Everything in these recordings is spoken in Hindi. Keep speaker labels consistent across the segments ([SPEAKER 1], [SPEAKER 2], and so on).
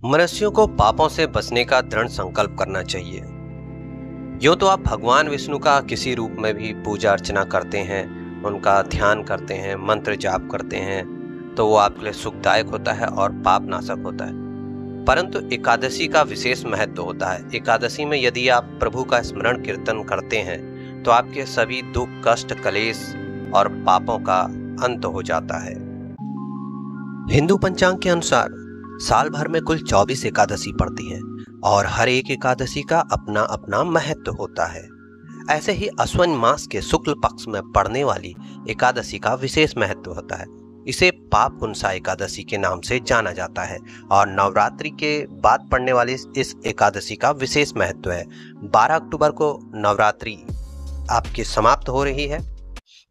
[SPEAKER 1] मनुष्यों को पापों से बचने का दृढ़ संकल्प करना चाहिए। यूं तो आप भगवान विष्णु का किसी रूप में भी पूजा अर्चना करते हैं, उनका ध्यान करते हैं, मंत्र जाप करते हैं, तो वो आपके लिए सुखदायक होता है और पाप नाशक होता है। परंतु एकादशी का विशेष महत्व होता है। एकादशी में यदि आप प्रभु का स्मरण कीर्तन करते हैं तो आपके सभी दुख, कष्ट, कलेश और पापों का अंत हो जाता है। हिंदू पंचांग के अनुसार साल भर में कुल 24 एकादशी पड़ती हैं और हर एक एकादशी का अपना अपना महत्व होता है। ऐसे ही अश्विन मास के शुक्ल पक्ष में पड़ने वाली एकादशी का विशेष महत्व होता है। इसे पापकुंसा एकादशी के नाम से जाना जाता है और नवरात्रि के बाद पड़ने वाली इस एकादशी का विशेष महत्व है। 12 अक्टूबर को नवरात्रि आपकी समाप्त हो रही है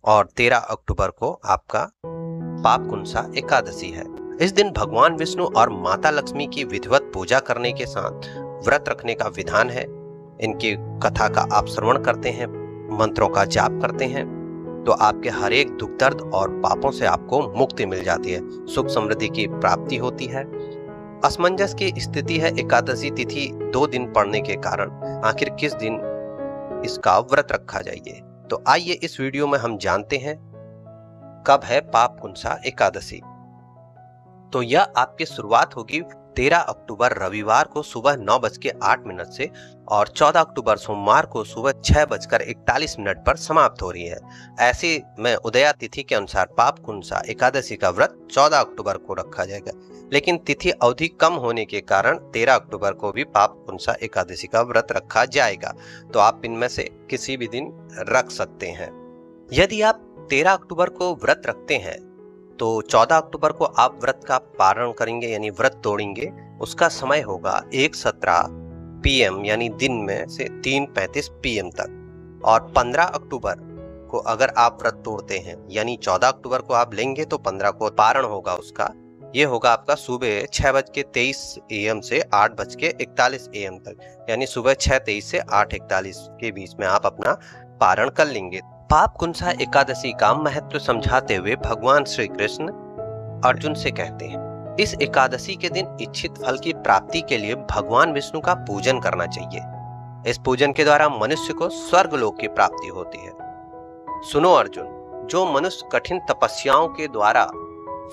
[SPEAKER 1] और 13 अक्टूबर को आपका पापकुंसा एकादशी है। इस दिन भगवान विष्णु और माता लक्ष्मी की विधिवत पूजा करने के साथ व्रत रखने का विधान है। इनकी कथा का आप श्रवण करते हैं, मंत्रों का जाप करते हैं तो आपके हर एक दुख दर्द और पापों से आपको मुक्ति मिल जाती है, सुख समृद्धि की प्राप्ति होती है। असमंजस की स्थिति है एकादशी तिथि 2 दिन पड़ने के कारण आखिर किस दिन इसका व्रत रखा जाइए। तो आइए इस वीडियो में हम जानते हैं कब है पापकुंसा एकादशी। तो यह आपकी शुरुआत होगी 13 अक्टूबर रविवार को सुबह 9:08 से और 14 अक्टूबर सोमवार को सुबह 6:41 पर समाप्त हो रही है। ऐसे में उदया तिथि के अनुसार पापकुंसा एकादशी का व्रत 14 अक्टूबर को रखा जाएगा, लेकिन तिथि अवधि कम होने के कारण 13 अक्टूबर को भी पापकुंसा एकादशी का व्रत रखा जाएगा। तो आप इनमें से किसी भी दिन रख सकते हैं। यदि आप 13 अक्टूबर को व्रत रखते हैं तो 14 अक्टूबर को आप व्रत का पारण करेंगे यानी व्रत तोड़ेंगे। उसका समय होगा 1:17 PM यानी दिन में से 3:35 PM तक। और 15 अक्टूबर को अगर आप व्रत तोड़ते हैं यानी 14 अक्टूबर को आप लेंगे तो 15 को पारण होगा उसका। ये होगा आपका सुबह 6:23 AM से 8:41 AM तक, यानी सुबह 6:23 से 8:41 के बीच में आप अपना पारण कर लेंगे। पापकुंसा एकादशी का महत्व समझाते हुए भगवान श्री कृष्ण अर्जुन से कहते हैं, इस एकादशी के दिन इच्छित फल की प्राप्ति के लिए भगवान विष्णु का पूजन करना चाहिए। इस पूजन के द्वारा मनुष्य को स्वर्ग लोक की प्राप्ति होती है। सुनो अर्जुन, जो मनुष्य कठिन तपस्याओं के द्वारा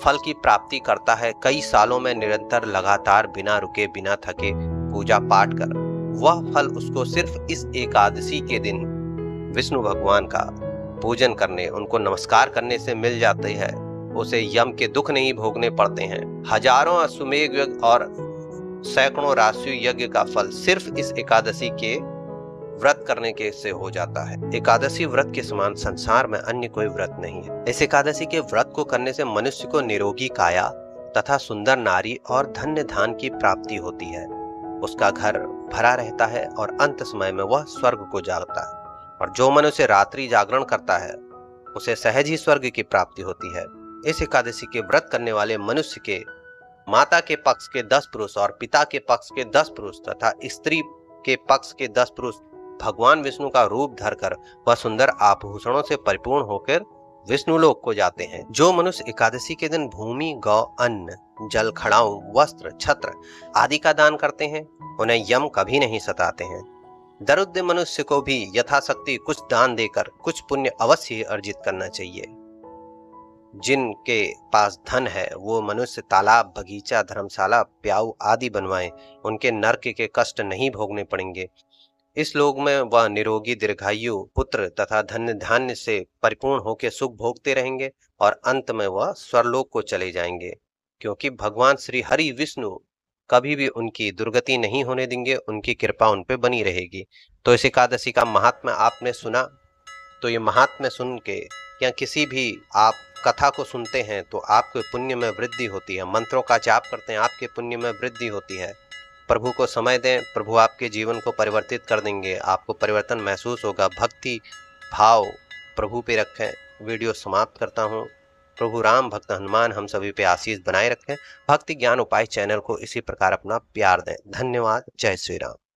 [SPEAKER 1] फल की प्राप्ति करता है, कई सालों में निरंतर लगातार बिना रुके बिना थके पूजा पाठ कर, वह फल उसको सिर्फ इस एकादशी के दिन विष्णु भगवान का पूजन करने, उनको नमस्कार करने से मिल जाती है। उसे यम के दुख नहीं भोगने पड़ते हैं। हजारों अश्वमेध यज्ञ और सैकड़ों राशि यज्ञ का फल सिर्फ इस एकादशी के व्रत करने के से हो जाता है। एकादशी व्रत के समान संसार में अन्य कोई व्रत नहीं है। इस एकादशी के व्रत को करने से मनुष्य को निरोगी काया तथा सुंदर नारी और धन्य धान की प्राप्ति होती है। उसका घर भरा रहता है और अंत समय में वह स्वर्ग को जाता है। और जो मनुष्य रात्रि जागरण करता है उसे सहज ही स्वर्ग की प्राप्ति होती है। इस एकादशी के व्रत करने वाले मनुष्य के माता के पक्ष के 10 पुरुष और पिता के पक्ष के 10 पुरुष तथा स्त्री के पक्ष के 10 पुरुष भगवान विष्णु का रूप धरकर वह सुंदर आभूषणों से परिपूर्ण होकर विष्णु लोक को जाते हैं। जो मनुष्य एकादशी के दिन भूमि, गौ, अन्न, जल, खड़ाऊ, वस्त्र, छत्र आदि का दान करते हैं उन्हें यम कभी नहीं सताते हैं। दरिद्र मनुष्य को भी यथाशक्ति कुछ दान देकर कुछ पुण्य अवश्य ही अर्जित करना चाहिए। जिनके पास धन है वो मनुष्य तालाब, बगीचा, धर्मशाला, प्याऊ आदि बनवाएं, उनके नरक के कष्ट नहीं भोगने पड़ेंगे। इस लोक में वह निरोगी, दीर्घायु, पुत्र तथा धन्य धान्य से परिपूर्ण होकर सुख भोगते रहेंगे और अंत में वह स्वर्लोक को चले जाएंगे, क्योंकि भगवान श्री हरि विष्णु कभी भी उनकी दुर्गति नहीं होने देंगे, उनकी कृपा उन पे बनी रहेगी। तो इस एकादशी का महात्म्य आपने सुना, तो ये महात्म्य सुन के या किसी भी आप कथा को सुनते हैं तो आपके पुण्य में वृद्धि होती है। मंत्रों का जाप करते हैं, आपके पुण्य में वृद्धि होती है। प्रभु को समय दें, प्रभु आपके जीवन को परिवर्तित कर देंगे, आपको परिवर्तन महसूस होगा। भक्ति भाव प्रभु पे रखें। वीडियो समाप्त करता हूँ। प्रभु राम, भक्त हनुमान हम सभी पे आशीष बनाए रखें। भक्ति ज्ञान उपाय चैनल को इसी प्रकार अपना प्यार दें। धन्यवाद। जय श्री राम।